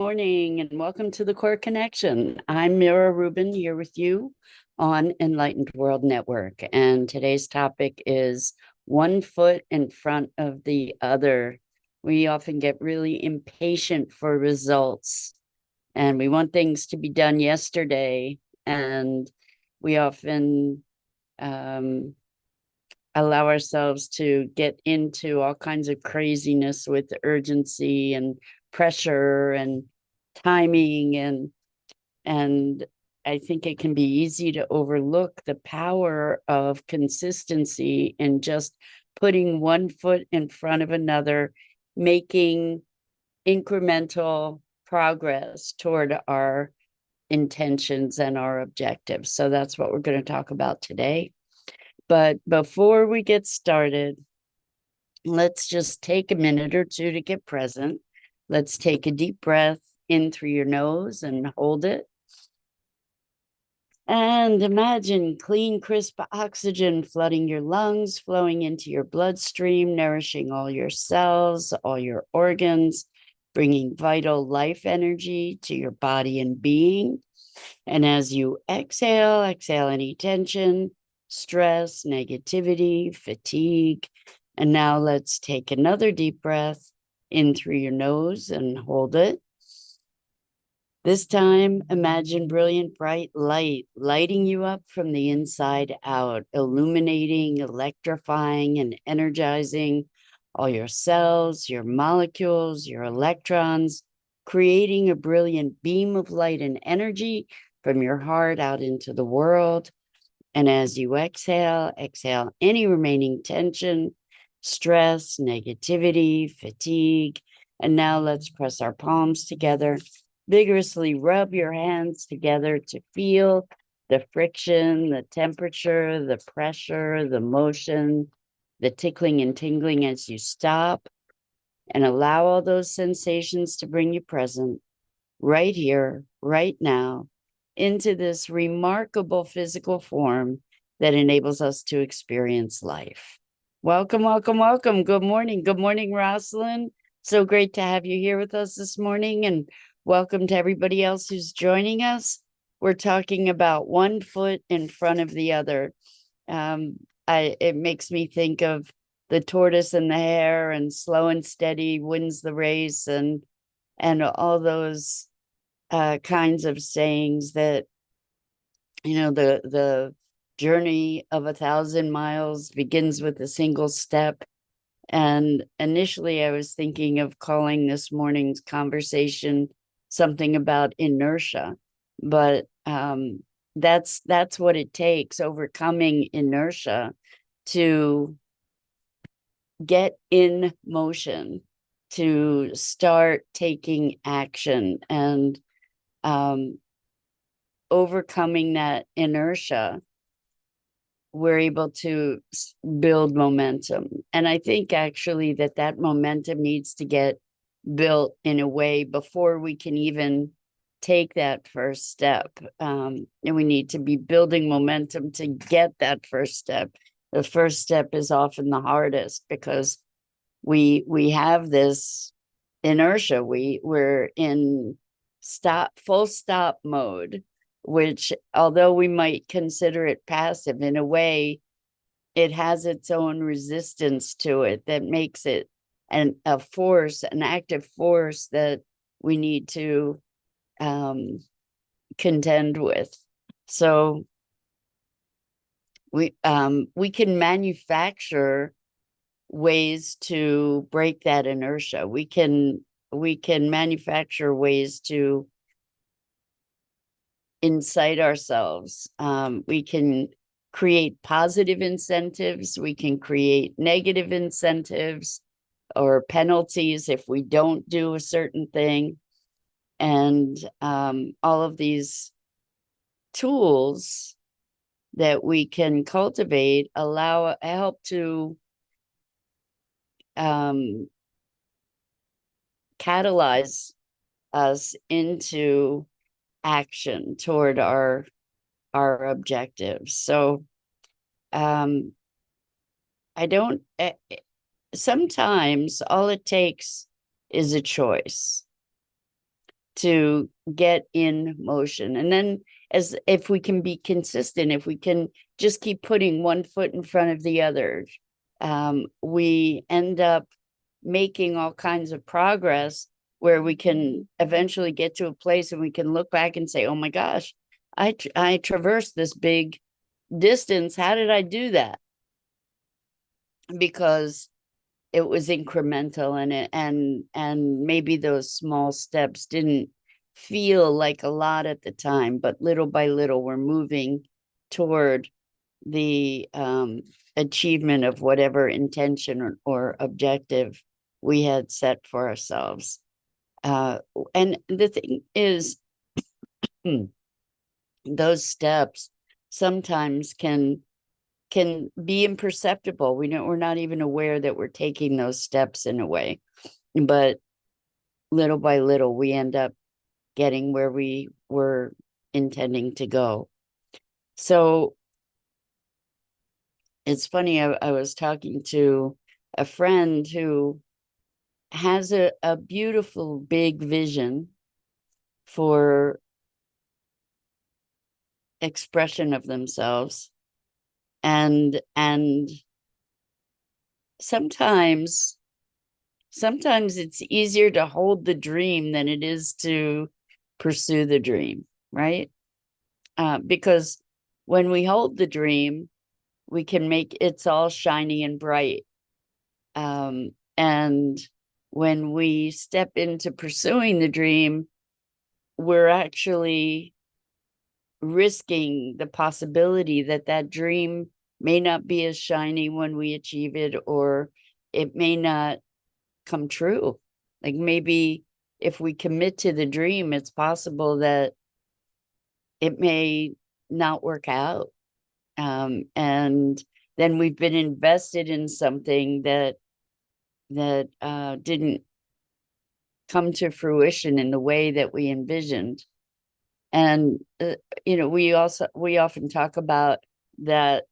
Morning and welcome to the Core Connection. I'm Mira Rubin here with you on Enlightened World Network. And today's topic is one foot in front of the other. We often get really impatient for results and we want things to be done yesterday. And we often allow ourselves to get into all kinds of craziness with urgency and pressure and timing and I think it can be easy to overlook the power of consistency and just putting one foot in front of another, making incremental progress toward our intentions and our objectives. So that's what we're going to talk about today. But before we get started, let's just take a minute or two to get present. Let's take a deep breath in through your nose and hold it. And imagine clean, crisp oxygen flooding your lungs, flowing into your bloodstream, nourishing all your cells, all your organs, bringing vital life energy to your body and being. And as you exhale any tension, stress, negativity, fatigue. And now let's take another deep breath in through your nose and hold it. This time, imagine brilliant, bright light lighting you up from the inside out, illuminating, electrifying, and energizing all your cells, your molecules, your electrons, creating a brilliant beam of light and energy from your heart out into the world. And as you exhale any remaining tension, stress, negativity, fatigue. And now let's press our palms together. Vigorously rub your hands together to feel the friction, the temperature, the pressure, the motion, the tickling and tingling as you stop and allow all those sensations to bring you present right here, right now, into this remarkable physical form that enables us to experience life. Welcome, welcome, welcome. Good morning. Good morning, Rosalind. So great to have you here with us this morning. And welcome to everybody else who's joining us. We're talking about one foot in front of the other. It makes me think of the tortoise and the hare and slow and steady wins the race and all those kinds of sayings that, the journey of 1,000 miles begins with a single step. And initially I was thinking of calling this morning's conversation something about inertia, but that's what it takes, overcoming inertia to get in motion, to start taking action and overcoming that inertia, we're able to build momentum. And I think actually that momentum needs to get built in a way before we can even take that first step. And we need to be building momentum to get that first step. The first step is often the hardest because we have this inertia. We're in full stop mode, which although we might consider it passive, in a way, it has its own resistance to it that makes it an active force that we need to contend with. So we can manufacture ways to break that inertia. We can manufacture ways to incite ourselves. We can create positive incentives. We can create negative incentives or penalties if we don't do a certain thing. And all of these tools that we can cultivate help to catalyze us into action toward our objectives. So sometimes all it takes is a choice. to get in motion. And then as if we can be consistent, if we can just keep putting one foot in front of the other, we end up making all kinds of progress where we can eventually get to a place and we can look back and say, oh my gosh, I traversed this big distance. How did I do that? Because it was incremental, and maybe those small steps didn't feel like a lot at the time, but little by little we're moving toward the achievement of whatever intention or objective we had set for ourselves. And the thing is, those steps sometimes can be imperceptible. We're not even aware that we're taking those steps in a way, but little by little we end up getting where we were intending to go. So it's funny, I was talking to a friend who has a beautiful big vision for expression of themselves, and sometimes it's easier to hold the dream than it is to pursue the dream, right? Because when we hold the dream, we can make it's all shiny and bright. And when we step into pursuing the dream, we're actually risking the possibility that that dream may not be as shiny when we achieve it, or it may not come true. Like maybe if we commit to the dream, it's possible that it may not work out. And then we've been invested in something that didn't come to fruition in the way that we envisioned. And we often talk about that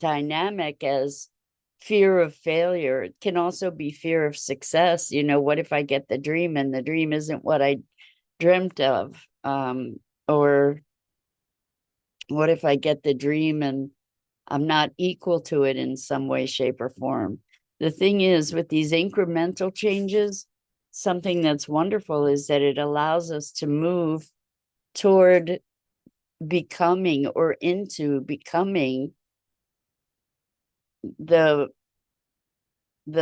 dynamic as fear of failure. It can also be fear of success. What if I get the dream and the dream isn't what I dreamt of? Or what if I get the dream and I'm not equal to it in some way, shape, or form? The thing is, with these incremental changes, something that's wonderful is that it allows us to move toward becoming or into becoming the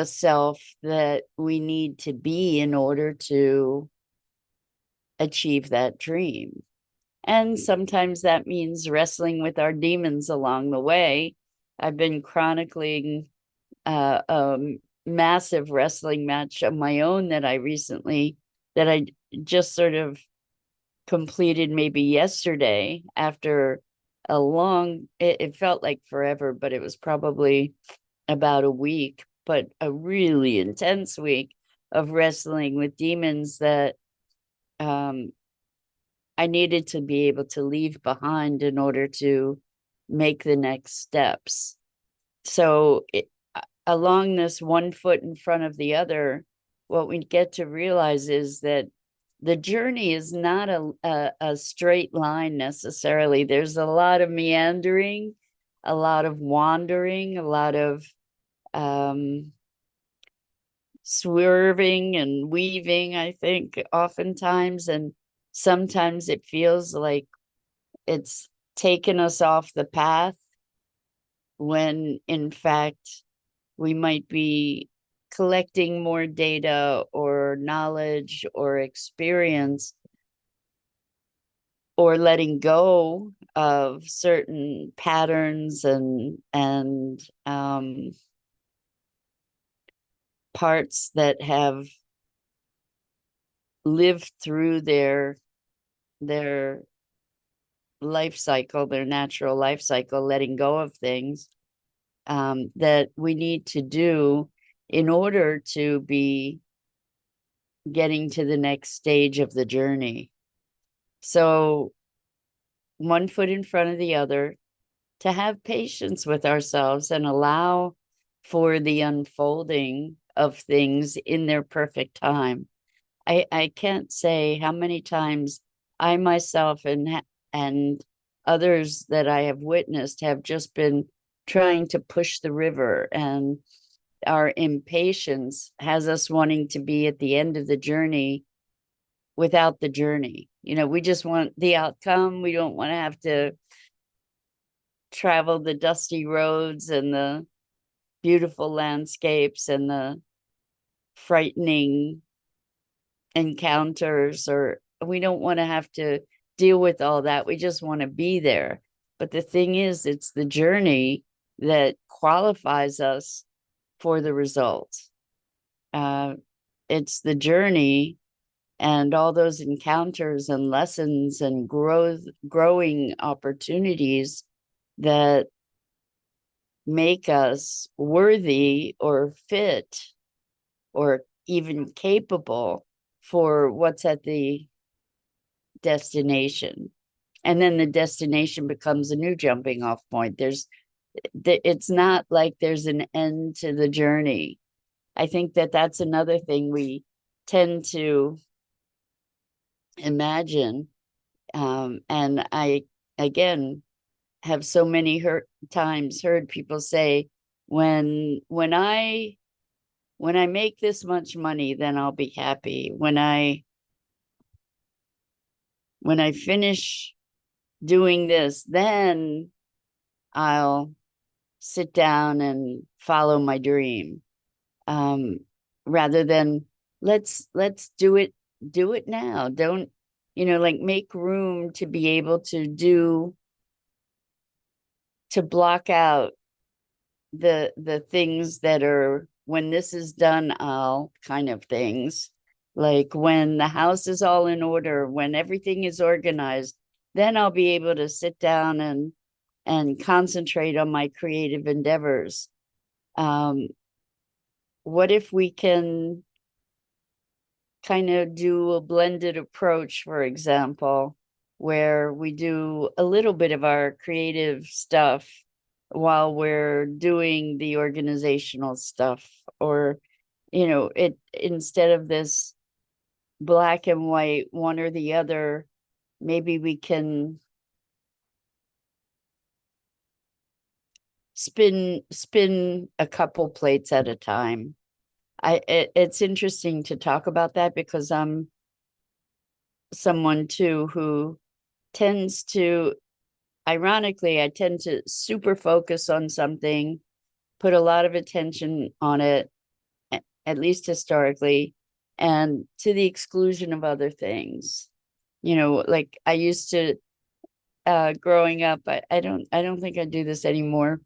self that we need to be in order to achieve that dream. And sometimes that means wrestling with our demons along the way. I've been chronicling a massive wrestling match of my own that I just sort of completed maybe yesterday after a long, it felt like forever, but it was probably about a week, but a really intense week of wrestling with demons that I needed to be able to leave behind in order to make the next steps. So along this one foot in front of the other, what we get to realize is that the journey is not a straight line necessarily. There's a lot of meandering, a lot of wandering, a lot of swerving and weaving, I think, oftentimes. And sometimes it feels like it's taken us off the path when in fact we might be collecting more data or knowledge or experience, or letting go of certain patterns and parts that have lived through their life cycle, their natural life cycle, letting go of things that we need to do in order to be getting to the next stage of the journey. So one foot in front of the other, to have patience with ourselves and allow for the unfolding of things in their perfect time. I can't say how many times I myself and others that I have witnessed have just been trying to push the river, and our impatience has us wanting to be at the end of the journey without the journey. We just want the outcome. We don't want to have to travel the dusty roads and the beautiful landscapes and the frightening encounters, or we don't want to have to deal with all that. We just want to be there. But the thing is, it's the journey that qualifies us for the results. It's the journey and all those encounters and lessons and growing opportunities that make us worthy or fit or even capable for what's at the destination. And then the destination becomes a new jumping off point. It's not like there's an end to the journey. I think that that's another thing we tend to imagine. And I, again, have so many times heard people say, when I make this much money, then I'll be happy. When I finish doing this, then I'll sit down and follow my dream. Rather than let's do it now. Don't, like, make room to be able to block out the things that are, when this is done, I'll kind of things. Like when the house is all in order, when everything is organized, then I'll be able to sit down and concentrate on my creative endeavors. What if we can kind of do a blended approach, for example, where we do a little bit of our creative stuff while we're doing the organizational stuff, or it, instead of this black and white, one or the other, maybe we can spin a couple plates at a time. It's interesting to talk about that because I'm someone too who tends to, ironically, I tend to super focus on something, put a lot of attention on it, at least historically, and to the exclusion of other things. Like I used to, growing up, I don't think I do this anymore,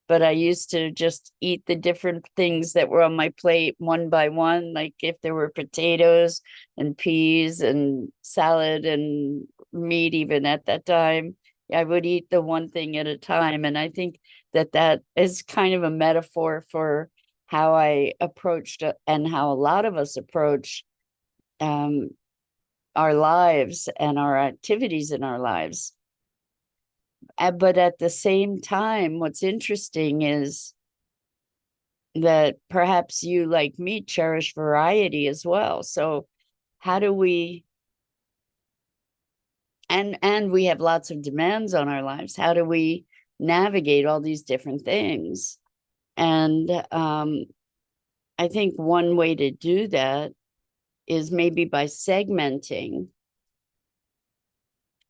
but I used to just eat the different things that were on my plate one by one. Like if there were potatoes and peas and salad and meat, even at that time, I would eat the one thing at a time. And I think that is kind of a metaphor for how I approached and how a lot of us approach our lives and our activities in our lives. But at the same time, what's interesting is that perhaps you, like me, cherish variety as well. So how do we, and we have lots of demands on our lives, how do we navigate all these different things? And I think one way to do that is maybe by segmenting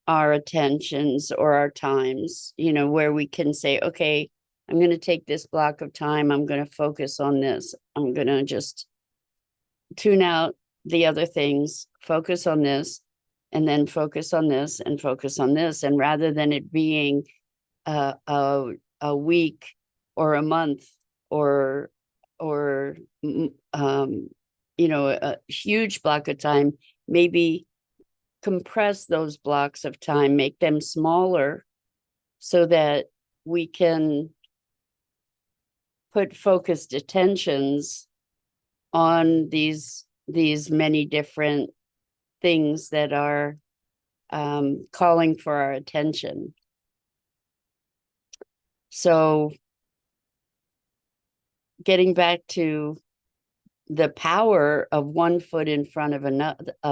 our attentions or our times, where we can say, okay, I'm going to take this block of time. I'm going to focus on this. I'm going to just tune out the other things, focus on this, and then focus on this and focus on this. And rather than it being a week or a month or a huge block of time, maybe compress those blocks of time, make them smaller so that we can put focused attentions on these many different things that are calling for our attention. So getting back to the power of one foot in front of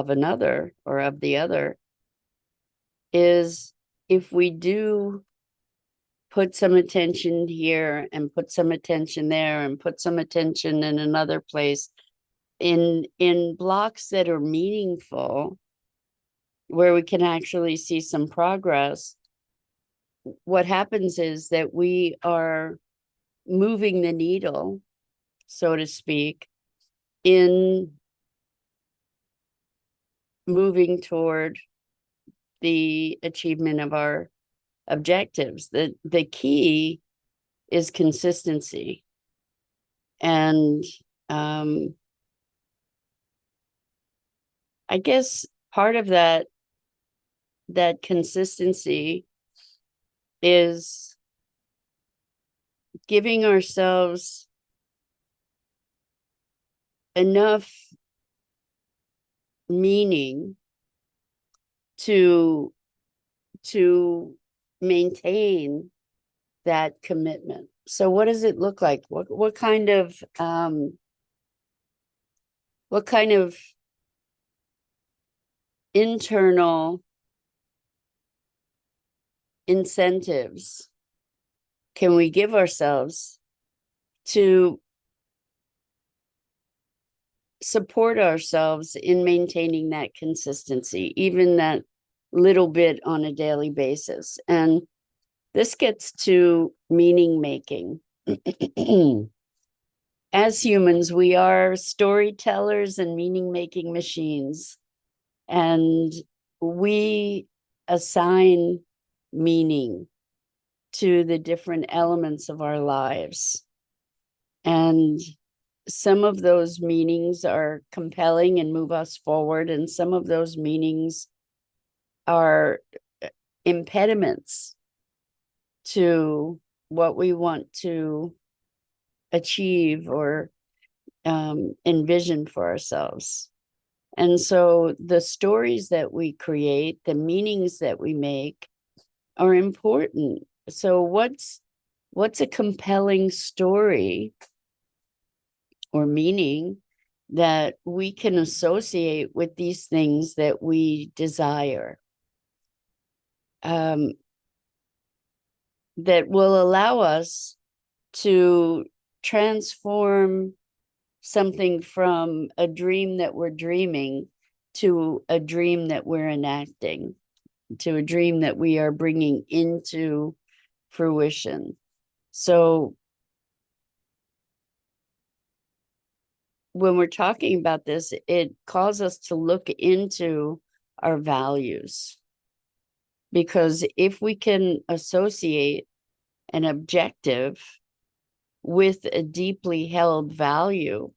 another or of the other is if we do put some attention here and put some attention there and put some attention in another place in blocks that are meaningful, where we can actually see some progress, what happens is that we are moving the needle, so to speak, in moving toward the achievement of our objectives. The key is consistency. And I guess part of that consistency is giving ourselves enough meaning to maintain that commitment. So what does it look like? What kind of internal incentives can we give ourselves to support ourselves in maintaining that consistency, even that little bit on a daily basis? And this gets to meaning making. As humans, we are storytellers and meaning making machines, and we assign meaning to the different elements of our lives. And some of those meanings are compelling and move us forward, and some of those meanings are impediments to what we want to achieve or envision for ourselves. And so the stories that we create, the meanings that we make, are important. So what's a compelling story or meaning that we can associate with these things that we desire, that will allow us to transform something from a dream that we're dreaming to a dream that we're enacting, to a dream that we are bringing into fruition. So when we're talking about this, it calls us to look into our values, because if we can associate an objective with a deeply held value,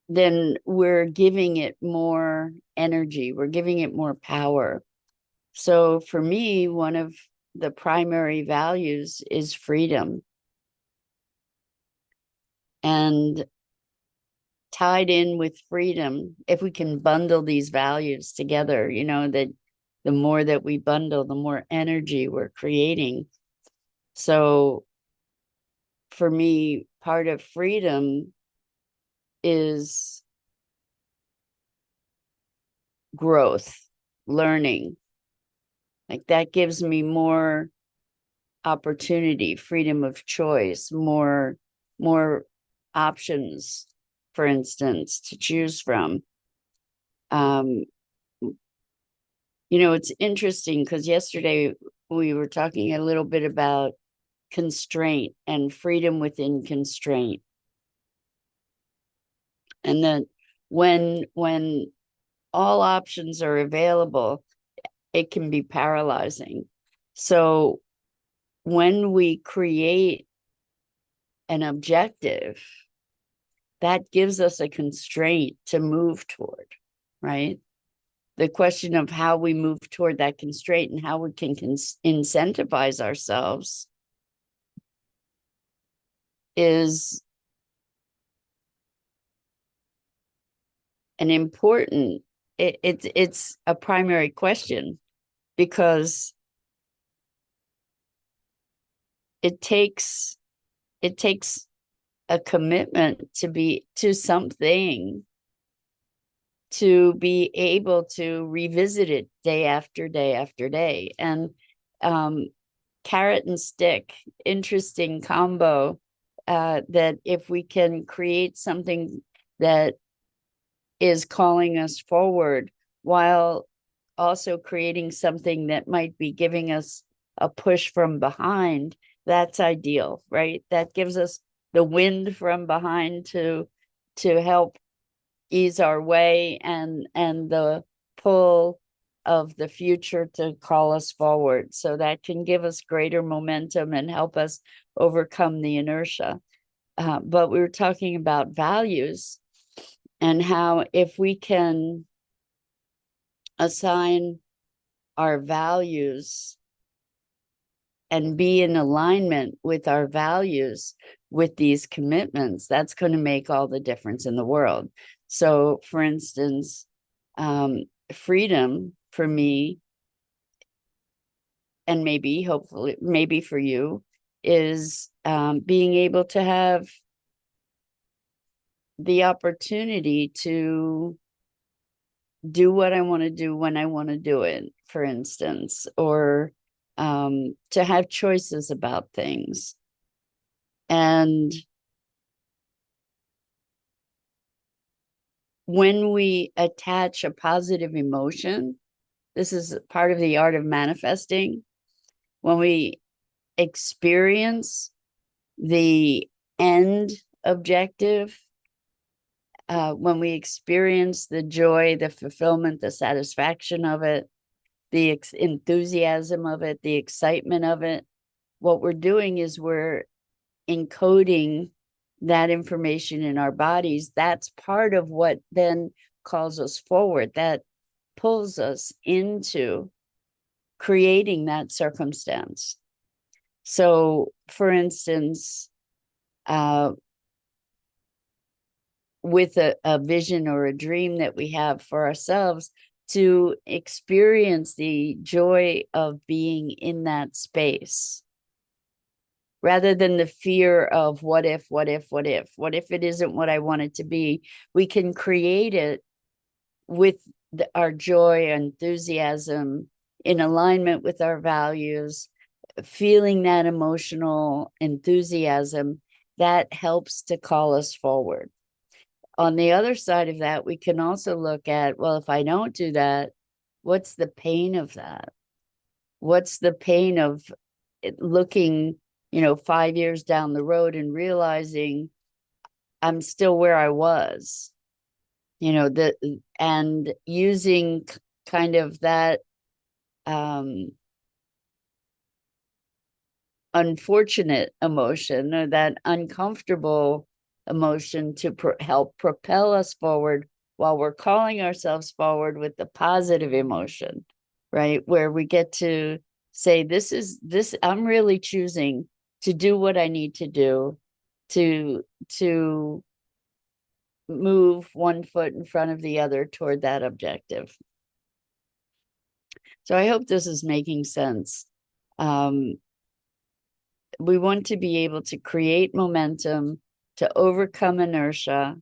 then we're giving it more energy, we're giving it more power. So for me, one of the primary values is freedom. And tied in with freedom, if we can bundle these values together, that the more that we bundle, the more energy we're creating. So for me, part of freedom is growth, learning. Like that gives me more opportunity, freedom of choice, more options, for instance, to choose from. It's interesting because yesterday we were talking a little bit about constraint and freedom within constraint. And that when all options are available, it can be paralyzing. So when we create an objective, that gives us a constraint to move toward, right? The question of how we move toward that constraint and how we can incentivize ourselves is an important, it's a primary question, because it takes a commitment to something, to be able to revisit it day after day after day. And carrot and stick, interesting combo, that if we can create something that is calling us forward while also creating something that might be giving us a push from behind, that's ideal, right? That gives us the wind from behind to help ease our way, and the pull of the future to call us forward. So that can give us greater momentum and help us overcome the inertia. But we were talking about values, and how if we can assign our values and be in alignment with our values, with these commitments, that's going to make all the difference in the world. So, for instance, freedom for me, and maybe, hopefully, maybe for you, is being able to have the opportunity to do what I want to do when I want to do it, for instance, or to have choices about things. And when we attach a positive emotion, this is part of the art of manifesting. When we experience the end objective, when we experience the joy, the fulfillment, the satisfaction of it, the enthusiasm of it, the excitement of it, what we're doing is we're encoding that information in our bodies. That's part of what then calls us forward, that pulls us into creating that circumstance. So, for instance, with a vision or a dream that we have for ourselves, to experience the joy of being in that space, rather than the fear of what if it isn't what I want it to be. We can create it with our joy, enthusiasm, in alignment with our values, feeling that emotional enthusiasm that helps to call us forward. On the other side of that, we can also look at, well, if I don't do that, what's the pain of that? What's the pain of looking, 5 years down the road and realizing I'm still where I was, and using kind of that unfortunate emotion, or that uncomfortable emotion, to help propel us forward while we're calling ourselves forward with the positive emotion, right? Where we get to say, this, I'm really choosing to do what I need to do to move one foot in front of the other toward that objective. So I hope this is making sense. We want to be able to create momentum, to overcome inertia,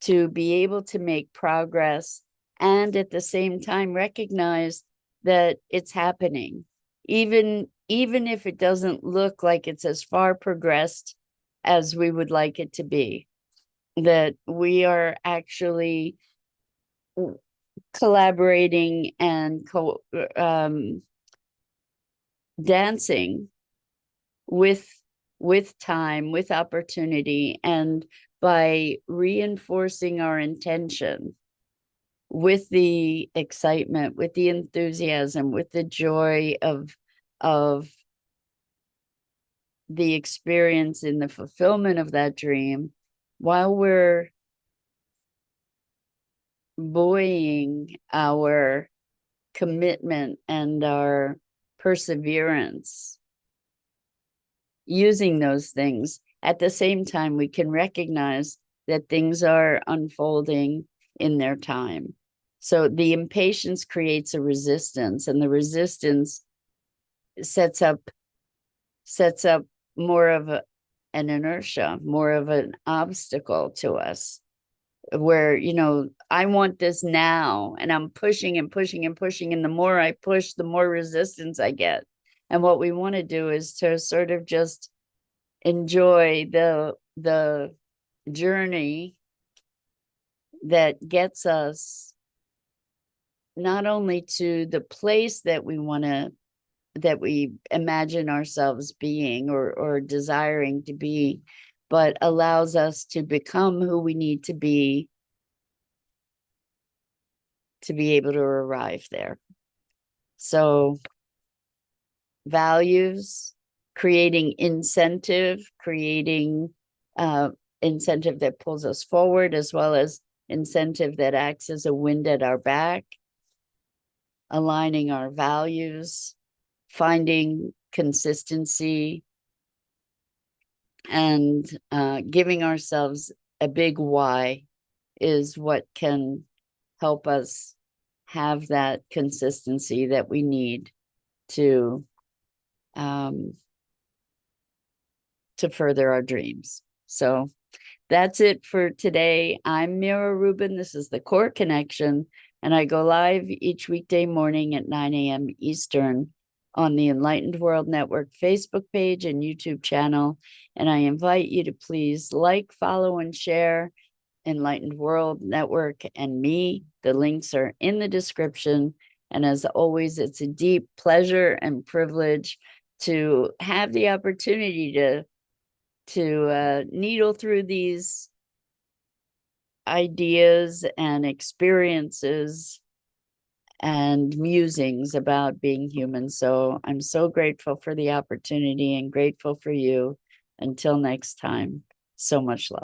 to be able to make progress, and at the same time recognize that it's happening, even if it doesn't look like it's as far progressed as we would like it to be, that we are actually collaborating and dancing with time, with opportunity, and by reinforcing our intention with the excitement, with the enthusiasm, with the joy of the experience in the fulfillment of that dream, while we're buoying our commitment and our perseverance, using those things. At the same time, we can recognize that things are unfolding in their time. So the impatience creates a resistance, and the resistance sets up more of an inertia, more of an obstacle to us, where, I want this now, and I'm pushing and pushing and pushing. And the more I push, the more resistance I get. And what we want to do is to sort of just enjoy the journey that gets us not only to the place that we imagine ourselves being or desiring to be, but allows us to become who we need to be able to arrive there. So values, creating incentive that pulls us forward, as well as incentive that acts as a wind at our back, aligning our values, finding consistency, and giving ourselves a big why is what can help us have that consistency that we need to further our dreams. So that's it for today. I'm Mira Rubin. This is the Core Connection, and I go live each weekday morning at 9 a.m. Eastern on the Enlightened World Network Facebook page and YouTube channel. And I invite you to please like, follow, and share Enlightened World Network and me. The links are in the description. And as always, it's a deep pleasure and privilege to have the opportunity to needle through these ideas and experiences and musings about being human. So I'm so grateful for the opportunity and grateful for you. Until next time, so much love.